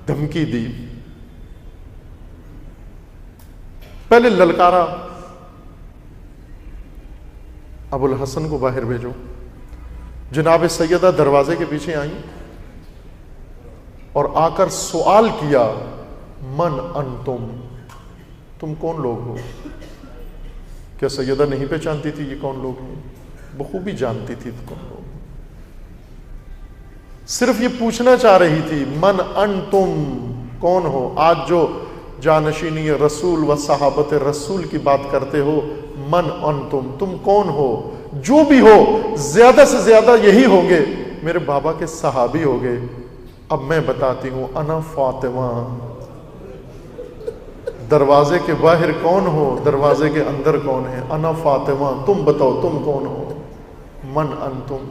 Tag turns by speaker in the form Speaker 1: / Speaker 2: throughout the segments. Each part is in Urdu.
Speaker 1: دھمکی دی، پہلے للکارا ابو الحسن کو باہر بھیجو۔ جناب سیدہ دروازے کے پیچھے آئیں اور آ کر سوال کیا، من انتم، تم کون لوگ ہو؟ کیا سیدہ نہیں پہچانتی تھی یہ کون لوگ ہیں؟ بخوبی جانتی تھی کون لوگ، صرف یہ پوچھنا چاہ رہی تھی من انتم، کون ہو؟ آج جو جانشینی رسول و صحابت رسول کی بات کرتے ہو، من انتم، تم کون ہو؟ جو بھی ہو زیادہ سے زیادہ یہی ہوں گے، میرے بابا کے صحابی ہو گئے۔ اب میں بتاتی ہوں، انا فاطمہ۔ دروازے کے باہر کون ہو، دروازے کے اندر کون ہے؟ انا فاطمہ، تم بتاؤ تم کون ہو؟ من انتم۔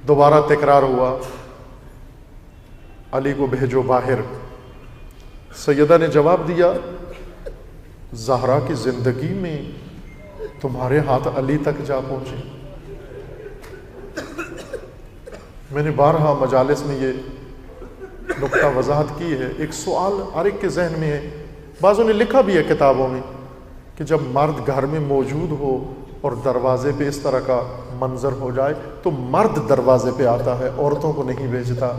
Speaker 1: دوبارہ تکرار ہوا، علی کو بھیجو باہر۔ سیدہ نے جواب دیا، زہرا کی زندگی میں تمہارے ہاتھ علی تک جا پہنچے۔ میں نے بارہا مجالس میں یہ نقطہ وضاحت کی ہے۔ ایک سوال ہر ایک کے ذہن میں ہے، بعضوں نے لکھا بھی ہے کتابوں میں، کہ جب مرد گھر میں موجود ہو اور دروازے پہ اس طرح کا منظر ہو جائے تو مرد دروازے پہ آتا ہے، عورتوں کو نہیں بھیجتا۔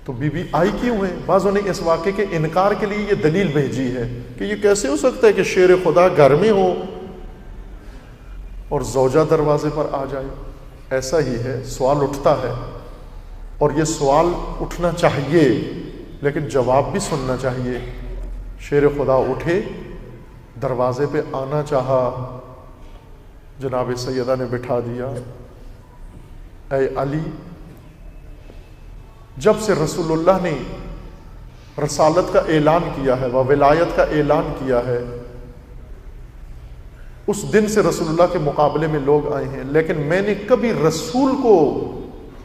Speaker 1: تو بی بی آئی کیوں ہے؟ بعضوں نے اس واقعے کے انکار کے لیے یہ دلیل بھیجی ہے کہ یہ کیسے ہو سکتا ہے کہ شیر خدا گھر میں ہو اور زوجہ دروازے پر آ جائے۔ ایسا ہی ہے، سوال اٹھتا ہے، اور یہ سوال اٹھنا چاہیے لیکن جواب بھی سننا چاہیے۔ شیر خدا اٹھے، دروازے پہ آنا چاہا، جناب سیدہ نے بٹھا دیا، اے علی، جب سے رسول اللہ نے رسالت کا اعلان کیا ہے و ولایت کا اعلان کیا ہے، اس دن سے رسول اللہ کے مقابلے میں لوگ آئے ہیں، لیکن میں نے کبھی رسول کو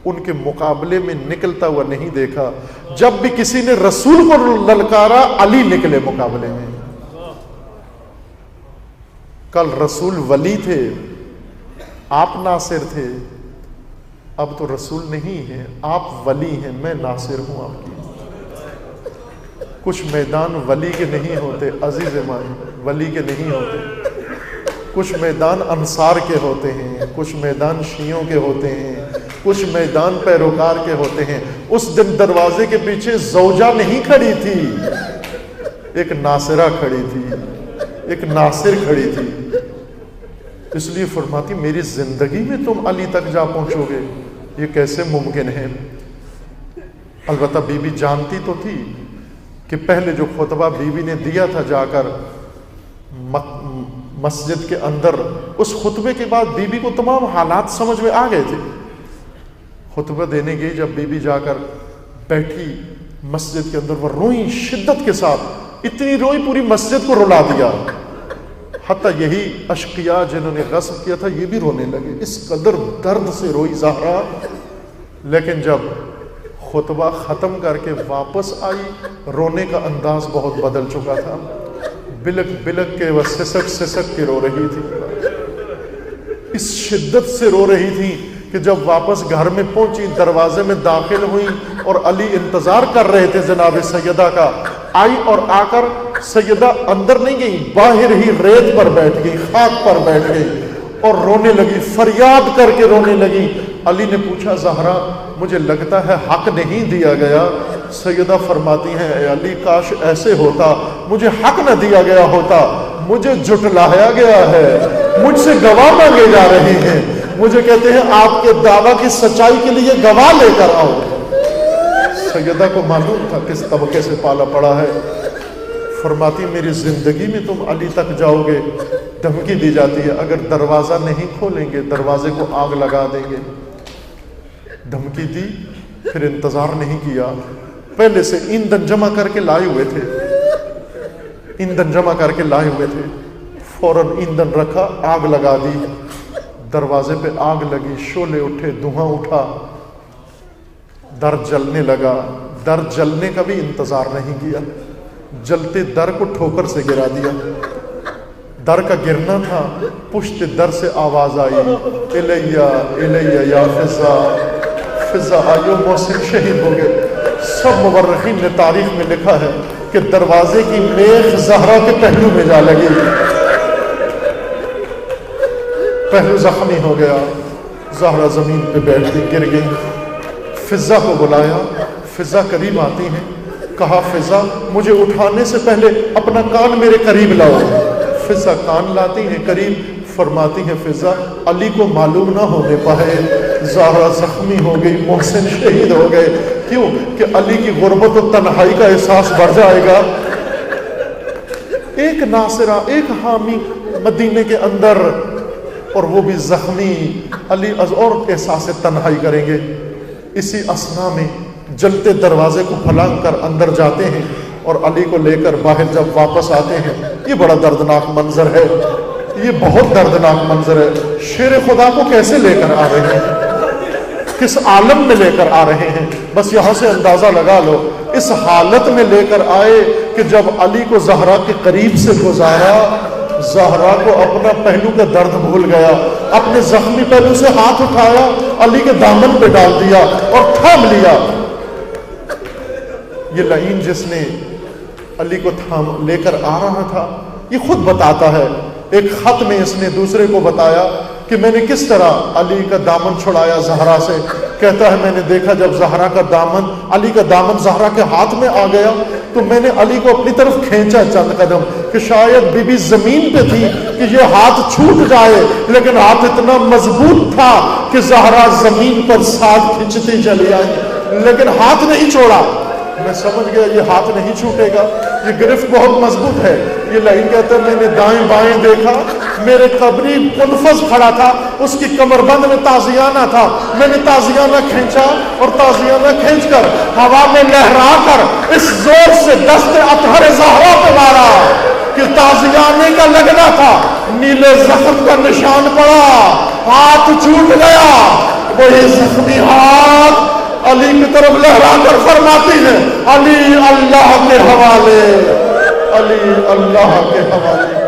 Speaker 1: ان کے مقابلے میں نکلتا ہوا نہیں دیکھا۔ جب بھی کسی نے رسول کو للکارا، علی نکلے مقابلے میں۔ کل رسول ولی تھے، آپ ناصر تھے، اب تو رسول نہیں ہیں، آپ ولی ہیں، میں ناصر ہوں آپ کی۔ کچھ میدان ولی کے نہیں ہوتے عزیز مان، ولی کے نہیں ہوتے۔ کچھ میدان انصار کے ہوتے ہیں، کچھ میدان شیعوں کے ہوتے ہیں، کچھ میدان پیروکار کے ہوتے ہیں۔ اس دن دروازے کے پیچھے زوجہ نہیں کھڑی تھی، ایک ناصرہ کھڑی تھی، ایک ناصر کھڑی تھی۔ اس لیے فرماتی میری زندگی میں تم علی تک جا پہنچو گے، یہ کیسے ممکن ہے؟ البتہ بی بی جانتی تو تھی کہ پہلے جو خطبہ بی بی نے دیا تھا جا کر مسجد کے اندر، اس خطبے کے بعد بی بی کو تمام حالات سمجھ میں آ گئے تھے۔ خطبہ دینے گئی جب بی بی جا کر بیٹھی مسجد کے اندر، وہ روئی شدت کے ساتھ، اتنی روئی پوری مسجد کو رلا دیا، حتیٰ یہی اشقیاء جنہوں نے غصب کیا تھا یہ بھی رونے لگے، اس قدر درد سے روئی زہرا۔ لیکن جب خطبہ ختم کر کے واپس آئی، رونے کا انداز بہت بدل چکا تھا، بلک بلک کے وہ سسک سسک کے رو رہی تھی، اس شدت سے رو رہی تھی کہ جب واپس گھر میں پہنچی، دروازے میں داخل ہوئی اور علی انتظار کر رہے تھے جناب سیدہ کا، آئی اور آ کر سیدہ اندر نہیں گئی، باہر ہی ریت پر بیٹھ گئی، خاک پر بیٹھ گئی اور رونے لگی، فریاد کر کے رونے لگی۔ علی نے پوچھا زہرا مجھے لگتا ہے حق نہیں دیا گیا؟ سیدہ فرماتی ہیں اے علی کاش ایسے ہوتا، مجھے حق نہ دیا گیا ہوتا، مجھے جھٹلایا گیا ہے، مجھ سے گواہ مانگے جا رہے ہیں، مجھے کہتے ہیں آپ کے دعویٰ کی سچائی کے لیے گواہ لے کر آؤ۔ سیدہ کو معلوم تھا کس طبقے سے پالا پڑا ہے، فرماتی میری زندگی میں تم علی تک جاؤ گے؟ دھمکی دی جاتی ہے اگر دروازہ نہیں کھولیں گے دروازے کو آگ لگا دیں گے۔ دھمکی دی، پھر انتظار نہیں کیا، پہلے سے ایندھن جمع کر کے لائے ہوئے تھے، ایندھن جمع کر کے لائے ہوئے تھے، فوراً ایندھن رکھا، آگ لگا دی، دروازے پہ آگ لگی، شعلے اٹھے، دھواں اٹھا، در جلنے لگا۔ در جلنے کا بھی انتظار نہیں کیا، جلتے در کو ٹھوکر سے گرا دیا۔ در کا گرنا تھا، پشت در سے آواز آئی، الیہ الیہ یا فضا، فضا آئیو، محسن شہید ہو گئے۔ سب مورخین نے تاریخ میں لکھا ہے کہ دروازے کی میخ زہرا کے پہلو میں جا لگی، پہلو زخمی ہو گیا، زہرا زمین پہ بیٹھ گئی، گر گئی۔ فضا کو بلایا، فضا قریب آتی ہیں، کہا فضا مجھے اٹھانے سے پہلے اپنا کان میرے قریب لاؤ۔ فضا کان لاتی ہیں قریب، فرماتی ہیں فضا علی کو معلوم نہ ہونے پائے، زہرا زخمی ہو گئی، محسن شہید ہو گئے۔ کیوں کہ علی کی غربت و تنہائی کا احساس بڑھ جائے گا۔ ایک ناصرہ، ایک حامی مدینے کے اندر، اور وہ بھی زخمی، علی از اور احساس تنہائی کریں گے۔ اسی اسنا میں جلتے دروازے کو پھلانگ کر اندر جاتے ہیں اور علی کو لے کر باہر جب واپس آتے ہیں، یہ بڑا دردناک منظر ہے، یہ بہت دردناک منظر ہے۔ شیر خدا کو کیسے لے کر آ رہے ہیں، کس عالم میں لے کر آ رہے ہیں، بس یہاں سے اندازہ لگا لو۔ اس حالت میں لے کر آئے کہ جب علی کو زہرا کے قریب سے گزارا، زہرا کو اپنا پہلو کا درد بھول گیا، اپنے زخمی پہلو سے ہاتھ اٹھایا، علی کے دامن پہ ڈال دیا اور تھام لیا۔ یہ لعین جس نے علی کو تھام لے کر آ رہا تھا، یہ خود بتاتا ہے، ایک خط میں اس نے دوسرے کو بتایا کہ میں نے کس طرح علی کا دامن چھڑایا زہرا سے۔ کہتا ہے میں نے دیکھا جب زہرا کا دامن، علی کا دامن زہرا کے ہاتھ میں آ گیا تو میں نے علی کو اپنی طرف کھینچا چند قدم، کہ شاید بی بی زمین پہ تھی کہ یہ ہاتھ چھوٹ جائے، لیکن ہاتھ اتنا مضبوط تھا کہ زہرا زمین پر ساتھ کھینچتی چلی آئی، لیکن ہاتھ نہیں چھوڑا۔ میں سمجھ گیا یہ ہاتھ نہیں چھوٹے گا، یہ گرفت بہت مضبوط ہے۔ یہ لائن کہتا ہے میں نے دائیں بائیں دیکھا، میرے قبری منفذ کھڑا تھا، اس کی کمر بند میں تازیانہ تھا، میں نے تازیانہ کھینچا اور تازیانہ کھینچ کر ہوا میں لہرا کر اس زور سے دست اطہر زہرا پہ مارا کہ تازیانے کا لگنا تھا، نیلے زخم کا نشان پڑا، ہاتھ چھوٹ گیا۔ وہی زخمی ہاتھ علی کی طرف لہرا کر فرماتی ہے علی اللہ کے حوالے، علی اللہ کے حوالے۔